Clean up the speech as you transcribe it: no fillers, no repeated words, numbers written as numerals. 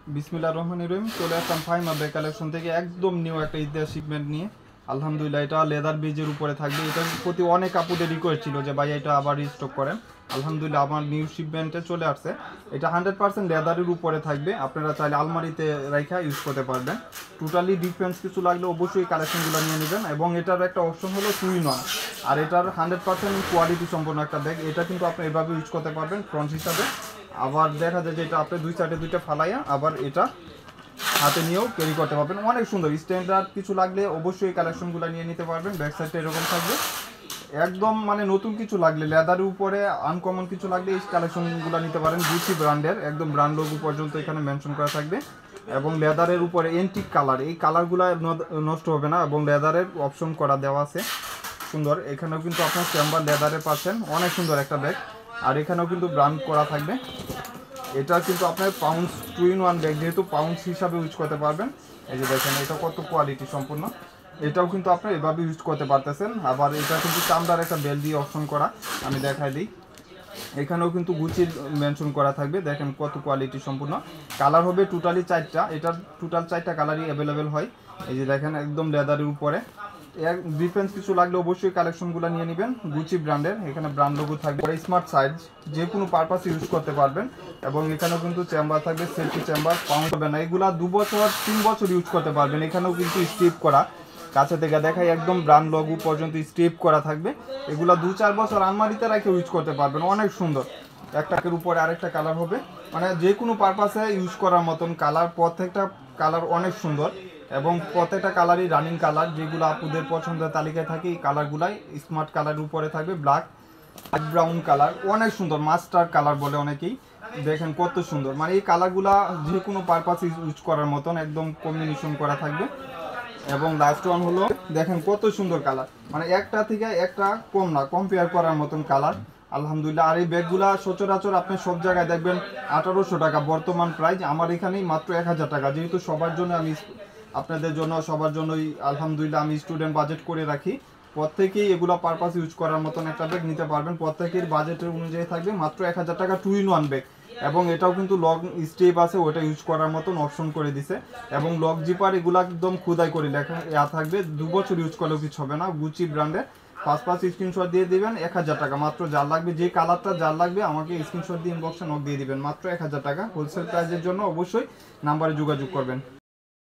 বিসমিল্লাহির রহমানির রহিম। চলে আসলাম ফাহিমা ব্যাগ কালেকশন থেকে একদম নিউ একটা ঈদের শিপমেন্ট নিয়ে। আলহামদুলিল্লাহ, এটা লেদার বেজের উপরে থাকবে। এটার প্রতি অনেক আপুদের রিকোয়েস্ট ছিল যে ভাই এটা আবার রিস্টক করেন। আলহামদুলিল্লাহ আমার নিউ শিপমেন্টে চলে আসছে। এটা 100% লেদারের উপরে থাকবে। আপনারা চাইলে আলমারিতে রাখা ইউজ করতে পারবেন। টোটালি ডিফারেন্স কিছু লাগলে অবশ্যই কালেকশনগুলো নিয়ে নেবেন। এবং এটার একটা অপশন হলো 2-in-1, আর এটার 100% কোয়ালিটি সম্পন্ন একটা ব্যাগ। এটা কিন্তু আপনি এভাবে ইউজ করতে পারবেন ফ্রন্ট হিসাবে। আবার দেখা যায় যে এটা আপনি দুই সাইডে দুইটা ফালাইয়া আবার এটা হাতে নিয়েও ক্যারি করতে পারবেন। অনেক সুন্দর। স্ট্যান্ডার্ড কিছু লাগলে অবশ্যই কালেকশনগুলো নিয়ে নিতে পারবেন। ব্যাক সাইডটা এরকম থাকবে। একদম মানে নতুন কিছু লাগলে, লেদারের উপরে আনকমন কিছু লাগলে এই কালেকশনগুলো নিতে পারেন। গুচি ব্র্যান্ডের একদম ব্র্যান্ড লোগো পর্যন্ত এখানে মেনশন করা থাকবে। এবং লেদারের উপরে এন্টিক কালার, এই কালারগুলো নষ্ট হবে না এবং লেদারের অপশন করা দেওয়া আছে সুন্দর। এখানেও কিন্তু আপনার চেম্বার লেদারে পাচ্ছেন। অনেক সুন্দর একটা ব্যাগ। আর এখানেও কিন্তু ব্র্যান্ড করা থাকবে। এটা কিন্তু আপনার পাউন্স 2-in-1 ব্যাগ, যেহেতু পাউন্স হিসাবে ইউজ করতে পারবেন। এই যে দেখেন এটা কত কোয়ালিটি সম্পূর্ণ। এটাও কিন্তু আপনার এভাবে ইউজ করতে পারতেছেন। আবার এটা কিন্তু চামড়ার একটা বেল দিয়ে অপশন করা, আমি দেখাই দিই। এখানেও কিন্তু গুচির মেনশন করা থাকবে। দেখেন কত কোয়ালিটি সম্পূর্ণ। কালার হবে টোটালি 4টা। এটার টোটাল 4টা কালারই অ্যাভেলেবেল হয়। এই যে দেখেন একদম লেদারের উপরে। ডিফারেন্স কিছু লাগলে অবশ্যই কালেকশনগুলো নিয়ে নেবেন। গুচি ব্র্যান্ডের, এখানে ব্র্যান্ড লোগো থাকবে। স্মার্ট সাইজ, যে কোনো পারপাস ইউজ করতে পারবেন। এবং এখানেও কিন্তু চেম্বার থাকবে, সেলফি চেম্বার। পাউন্ড হবে না, এগুলা 2 বছর 3 বছর ইউজ করতে পারবেন। এখানেও কিন্তু স্ট্রিপ করা, কাছে থেকে দেখাই একদম ব্র্যান্ড লোগো পর্যন্ত স্ট্রিপ করা থাকবে। এগুলা 2-4 বছর আলমারিতে রেখে ইউজ করতে পারবেন। অনেক সুন্দর। একটাকের উপরে আরেকটা কালার হবে, মানে যে কোনো পারপাসে ইউজ করার মতন কালার। প্রত্যেকটা কালার অনেক সুন্দর এবং প্রত্যেকটা কালারই রানিং কালার, যেগুলো আপুদের পছন্দের তালিকায় থাকে। এই কালারগুলাই স্মার্ট কালারের উপরে থাকবে। ব্ল্যাক, ব্রাউন কালার, অনেক সুন্দর। মাস্টার কালার বলে অনেকেই। দেখেন কত সুন্দর, মানে এই কালারগুলা যে কোনো পারপাসে ইউজ করার মতন একদম কম্বিনেশন করা থাকবে। এবং লাস্ট ওয়ান হলো দেখেন কত সুন্দর কালার, মানে একটা থেকে একটা কম না, কম্পেয়ার করার মতন কালার। আলহামদুলিল্লাহ। আর এই ব্যাগগুলা সচরাচর আপনি সব জায়গায় দেখবেন 1800 টাকা বর্তমান প্রাইস। আমার এখানেই মাত্র 1000 টাকা। যেহেতু সবার জন্য আমি, আপনাদের জন্য সবার জন্যই আলহামদুলিল্লাহ আমি স্টুডেন্ট বাজেট করে রাখি। প্রত্যেকেই এগুলো পারপাস ইউজ করার মতন একটা ব্যাগ নিতে পারবেন। প্রত্যেকের বাজেটের অনুযায়ী থাকবে মাত্র 1000 টাকা 2-in-1 ব্যাগ। এবং এটাও কিন্তু লং স্টেপ আছে, ওটা ইউজ করার মতন অপশন করে দিছে। এবং লক জিপার এগুলো একদম খুদাই করে লেখা থাকবে। 2 বছর ইউজ করলেও কিছু হবে না। গুচি ব্র্যান্ডের। পাঁচ স্ক্রিনশট দিয়ে দিবেন। 1000 টাকা মাত্র। যার লাগবে, যে কালারটা যার লাগবে আমাকে স্ক্রিনশট দিয়ে ইনবক্সে নক দিয়ে দিবেন। মাত্র 1000 টাকা। হোলসেল প্রাইসের জন্য অবশ্যই নাম্বারে যোগাযোগ করবেন।